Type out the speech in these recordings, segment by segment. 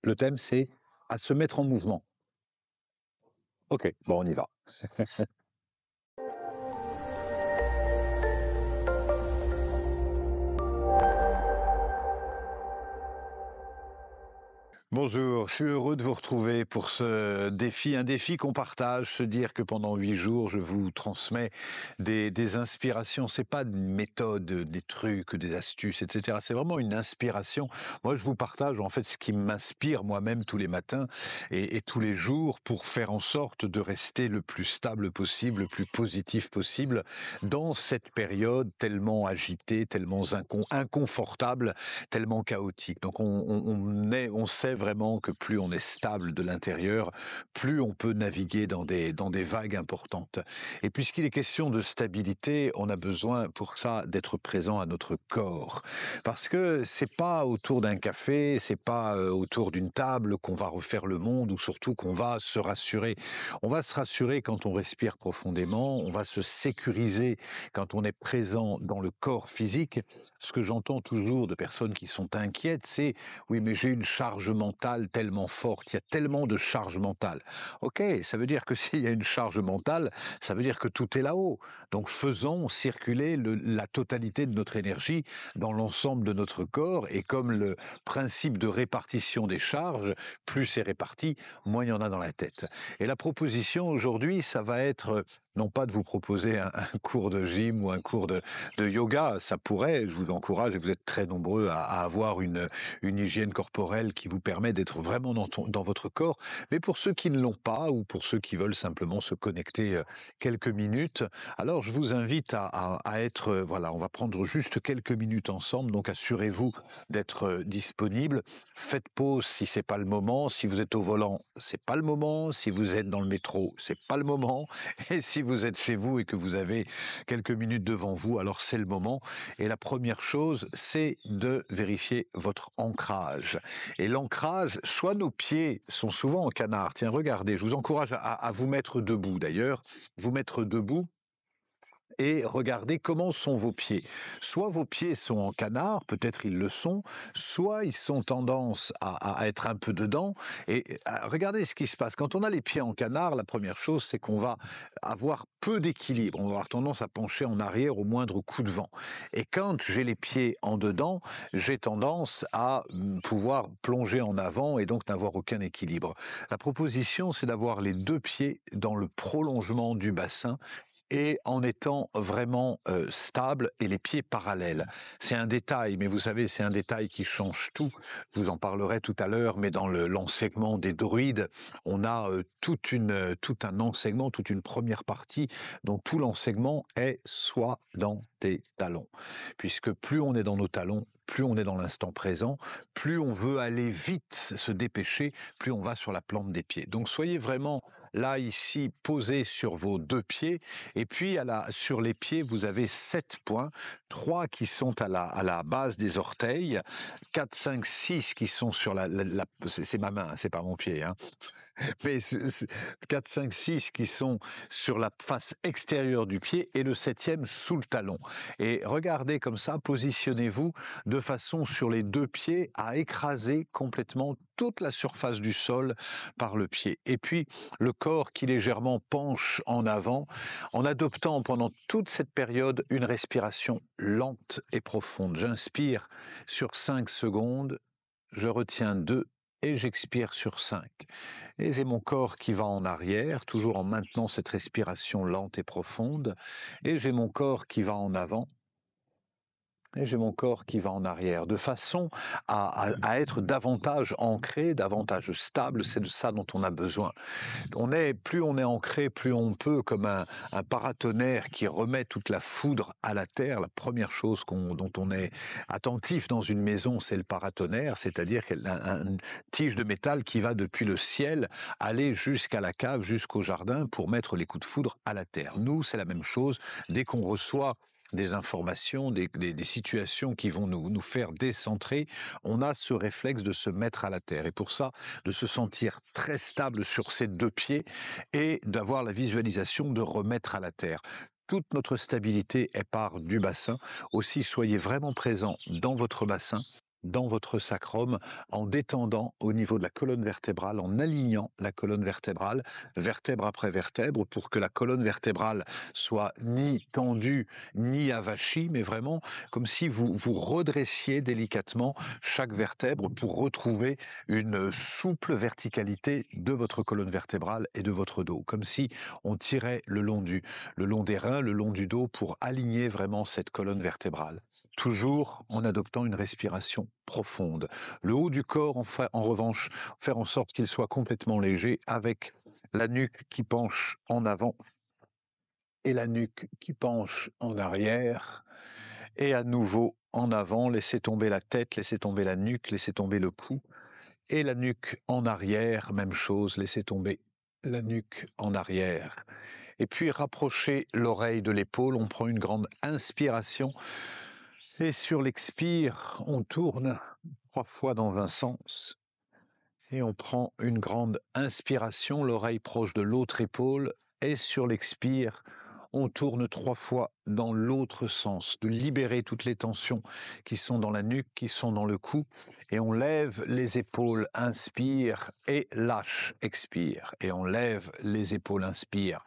Le thème, c'est à se mettre en mouvement. Ok, bon, on y va. Bonjour, je suis heureux de vous retrouver pour ce défi, un défi qu'on partage, se dire que pendant 8 jours, je vous transmets des inspirations. C'est pas une méthode, des trucs, des astuces, etc. C'est vraiment une inspiration. Moi, je vous partage en fait ce qui m'inspire moi-même tous les matins et tous les jours pour faire en sorte de rester le plus stable possible, le plus positif possible dans cette période tellement agitée, tellement inconfortable, tellement chaotique. Donc on sait vraiment que plus on est stable de l'intérieur, plus on peut naviguer dans des vagues importantes. Et puisqu'il est question de stabilité, on a besoin pour ça d'être présent à notre corps. Parce que c'est pas autour d'un café, c'est pas autour d'une table qu'on va refaire le monde ou surtout qu'on va se rassurer. On va se rassurer quand on respire profondément, on va se sécuriser quand on est présent dans le corps physique. Ce que j'entends toujours de personnes qui sont inquiètes, c'est oui, mais j'ai une charge mentale tellement forte, il y a tellement de charge mentale. Ok, ça veut dire que s'il y a une charge mentale, ça veut dire que tout est là-haut. Donc faisons circuler la totalité de notre énergie dans l'ensemble de notre corps et comme le principe de répartition des charges, plus c'est réparti, moins il y en a dans la tête. Et la proposition aujourd'hui, ça va être non pas de vous proposer un cours de gym ou un cours de yoga, ça pourrait, je vous encourage, et vous êtes très nombreux à avoir une hygiène corporelle qui vous permet d'être vraiment dans votre corps. Mais pour ceux qui ne l'ont pas ou pour ceux qui veulent simplement se connecter quelques minutes, alors je vous invite à être, voilà, on va prendre juste quelques minutes ensemble, donc assurez-vous d'être disponible. Faites pause si c'est pas le moment. Si vous êtes au volant, c'est pas le moment. Si vous êtes dans le métro, c'est pas le moment. Et si vous êtes chez vous et que vous avez quelques minutes devant vous, alors c'est le moment. Et la première chose, c'est de vérifier votre ancrage. Et l'ancrage, soit nos pieds sont souvent en canard. Tiens, regardez, je vous encourage à vous mettre debout d'ailleurs. Vous mettre debout et regardez comment sont vos pieds. Soit vos pieds sont en canard, peut-être ils le sont, soit ils sont tendance à être un peu dedans. Et regardez ce qui se passe. Quand on a les pieds en canard, la première chose, c'est qu'on va avoir peu d'équilibre. On va avoir tendance à pencher en arrière au moindre coup de vent. Et quand j'ai les pieds en dedans, j'ai tendance à pouvoir plonger en avant et donc n'avoir aucun équilibre. La proposition, c'est d'avoir les deux pieds dans le prolongement du bassin et en étant vraiment stable et les pieds parallèles. C'est un détail, mais vous savez, c'est un détail qui change tout. Je vous en parlerai tout à l'heure, mais dans l'enseignement des druides, on a tout un enseignement, toute une première partie dont tout l'enseignement est soit dans tes talons. Puisque plus on est dans nos talons, plus on est dans l'instant présent, plus on veut aller vite, se dépêcher, plus on va sur la plante des pieds. Donc soyez vraiment là, ici, posés sur vos deux pieds. Et puis sur les pieds, vous avez 7 points, 3 qui sont à la base des orteils, 4, 5, 6 qui sont sur c'est ma main, c'est pas mon pied, hein. Mais 4, 5, 6 qui sont sur la face extérieure du pied et le septième sous le talon. Et regardez comme ça, positionnez-vous de façon sur les deux pieds à écraser complètement toute la surface du sol par le pied. Et puis le corps qui légèrement penche en avant en adoptant pendant toute cette période une respiration lente et profonde. J'inspire sur 5 secondes, je retiens 2 et j'expire sur 5. Et j'ai mon corps qui va en arrière, toujours en maintenant cette respiration lente et profonde. Et j'ai mon corps qui va en avant. Et j'ai mon corps qui va en arrière, de façon à être davantage ancré, davantage stable. C'est de ça dont on a besoin. Plus on est ancré, plus on peut, comme un paratonnerre qui remet toute la foudre à la terre. La première chose dont on est attentif dans une maison, c'est le paratonnerre, c'est-à-dire une tige de métal qui va depuis le ciel aller jusqu'à la cave, jusqu'au jardin pour mettre les coups de foudre à la terre. Nous, c'est la même chose. Dès qu'on reçoit des informations, des situations qui vont nous faire décentrer, on a ce réflexe de se mettre à la terre. Et pour ça, de se sentir très stable sur ses deux pieds et d'avoir la visualisation de remettre à la terre. Toute notre stabilité est part du bassin. Aussi, soyez vraiment présent dans votre bassin dans votre sacrum en détendant au niveau de la colonne vertébrale, en alignant la colonne vertébrale, vertèbre après vertèbre, pour que la colonne vertébrale soit ni tendue ni avachie, mais vraiment comme si vous redressiez délicatement chaque vertèbre pour retrouver une souple verticalité de votre colonne vertébrale et de votre dos, comme si on tirait le long des reins, le long du dos pour aligner vraiment cette colonne vertébrale. Toujours en adoptant une respiration profonde. Le haut du corps, en revanche, faire en sorte qu'il soit complètement léger avec la nuque qui penche en avant et la nuque qui penche en arrière. Et à nouveau en avant, laissez tomber la tête, laissez tomber la nuque, laissez tomber le cou. Et la nuque en arrière, même chose, laissez tomber la nuque en arrière. Et puis rapprochez l'oreille de l'épaule, on prend une grande inspiration. Et sur l'expire, on tourne 3 fois dans un sens. Et on prend une grande inspiration, l'oreille proche de l'autre épaule. Et sur l'expire, on tourne 3 fois dans l'autre sens, de libérer toutes les tensions qui sont dans la nuque, qui sont dans le cou. Et on lève les épaules, inspire et lâche, expire. Et on lève les épaules, inspire,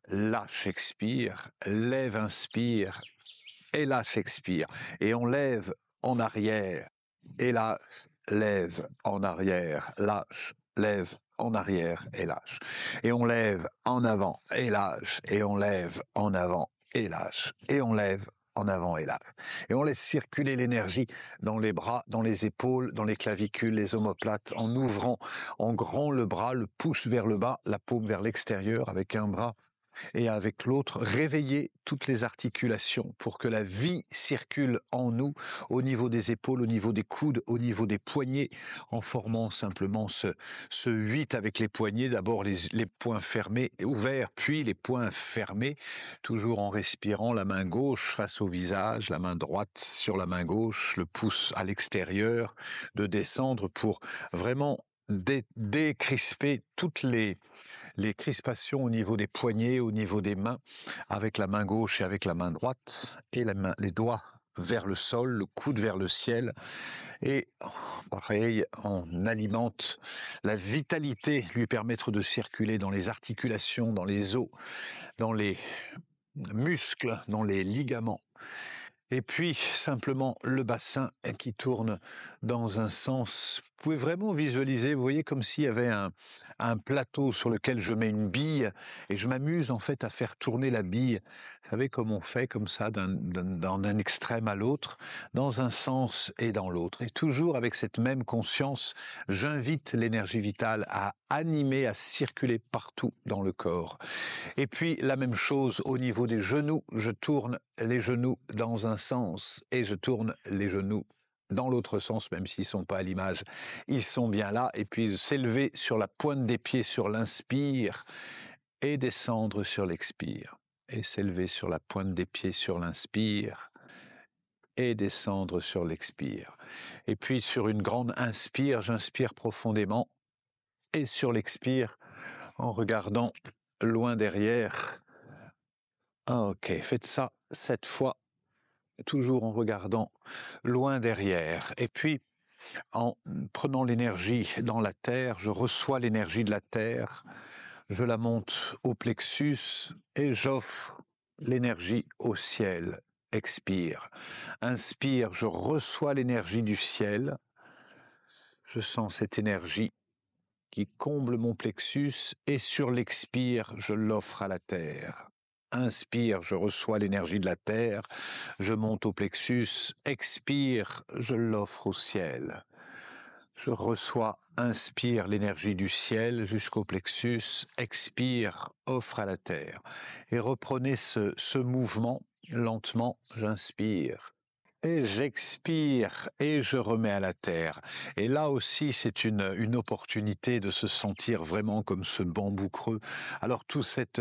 lâche, expire, lève, inspire, et lâche, expire. Et on lève en arrière, et lâche, lève en arrière, lâche, lève en arrière et lâche. Et on lève en avant et lâche, et on lève en avant et lâche, et on lève en avant et lâche. Et on laisse circuler l'énergie dans les bras, dans les épaules, dans les clavicules, les omoplates, en ouvrant en grand le bras, le pouce vers le bas, la paume vers l'extérieur, avec un bras et avec l'autre, réveiller toutes les articulations pour que la vie circule en nous, au niveau des épaules, au niveau des coudes, au niveau des poignets, en formant simplement ce 8 avec les poignets, d'abord les poings fermés et ouverts, puis les poings fermés, toujours en respirant, la main gauche face au visage, la main droite sur la main gauche, le pouce à l'extérieur, de descendre pour vraiment décrisper toutes les crispations au niveau des poignets, au niveau des mains, avec la main gauche et avec la main droite, et les doigts vers le sol, le coude vers le ciel, et pareil, on alimente la vitalité, lui permettre de circuler dans les articulations, dans les os, dans les muscles, dans les ligaments. Et puis, simplement, le bassin qui tourne dans un sens. Vous pouvez vraiment visualiser, vous voyez, comme s'il y avait un plateau sur lequel je mets une bille et je m'amuse en fait à faire tourner la bille. Vous savez, comme on fait comme ça d'un extrême à l'autre, dans un sens et dans l'autre. Et toujours avec cette même conscience, j'invite l'énergie vitale à animer, à circuler partout dans le corps. Et puis la même chose au niveau des genoux, je tourne les genoux dans un sens et je tourne les genoux dans l'autre sens, même s'ils ne sont pas à l'image, ils sont bien là. Et puis s'élever sur la pointe des pieds sur l'inspire et descendre sur l'expire. Et s'élever sur la pointe des pieds sur l'inspire et descendre sur l'expire. Et puis sur une grande inspire, j'inspire profondément et sur l'expire, en regardant loin derrière. Ok, faites ça 7 fois, toujours en regardant loin derrière. Et puis, en prenant l'énergie dans la terre, je reçois l'énergie de la terre, je la monte au plexus et j'offre l'énergie au ciel. Expire. Inspire, je reçois l'énergie du ciel. Je sens cette énergie qui comble mon plexus et sur l'expire, je l'offre à la terre. Inspire, je reçois l'énergie de la terre, je monte au plexus, expire, je l'offre au ciel. Je reçois, inspire l'énergie du ciel jusqu'au plexus, expire, offre à la terre. Et reprenez ce mouvement lentement, j'inspire. Et j'expire et je remets à la terre. Et là aussi, c'est une opportunité de se sentir vraiment comme ce bambou creux. Alors tout cet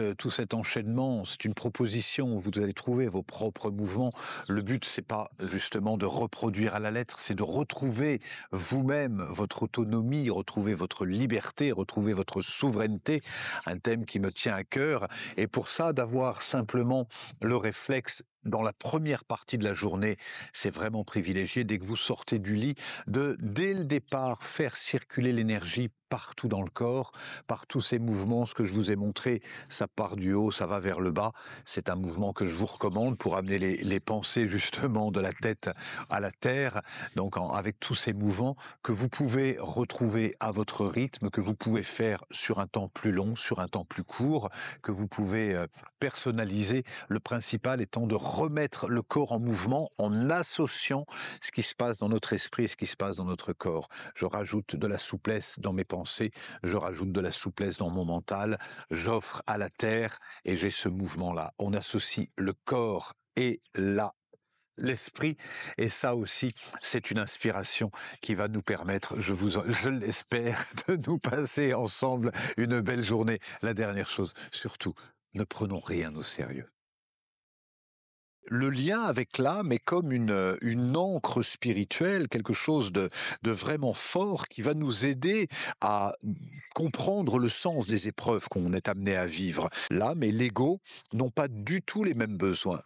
enchaînement, c'est une proposition. Vous allez trouver vos propres mouvements. Le but, c'est pas justement de reproduire à la lettre, c'est de retrouver vous-même votre autonomie, retrouver votre liberté, retrouver votre souveraineté. Un thème qui me tient à cœur. Et pour ça, d'avoir simplement le réflexe dans la première partie de la journée, c'est vraiment privilégié dès que vous sortez du lit, de dès le départ faire circuler l'énergie partout dans le corps, par tous ces mouvements. Ce que je vous ai montré, ça part du haut, ça va vers le bas. C'est un mouvement que je vous recommande pour amener les pensées justement de la tête à la terre. Donc avec tous ces mouvements que vous pouvez retrouver à votre rythme, que vous pouvez faire sur un temps plus long, sur un temps plus court, que vous pouvez personnaliser. Le principal étant de remettre le corps en mouvement en associant ce qui se passe dans notre esprit et ce qui se passe dans notre corps. Je rajoute de la souplesse dans mes pensées, je rajoute de la souplesse dans mon mental, j'offre à la terre et j'ai ce mouvement-là. On associe le corps et l'esprit, et ça aussi, c'est une inspiration qui va nous permettre, je l'espère, de nous passer ensemble une belle journée. La dernière chose, surtout, ne prenons rien au sérieux. Le lien avec l'âme est comme une ancre spirituelle, quelque chose de vraiment fort qui va nous aider à comprendre le sens des épreuves qu'on est amené à vivre. L'âme et l'ego n'ont pas du tout les mêmes besoins.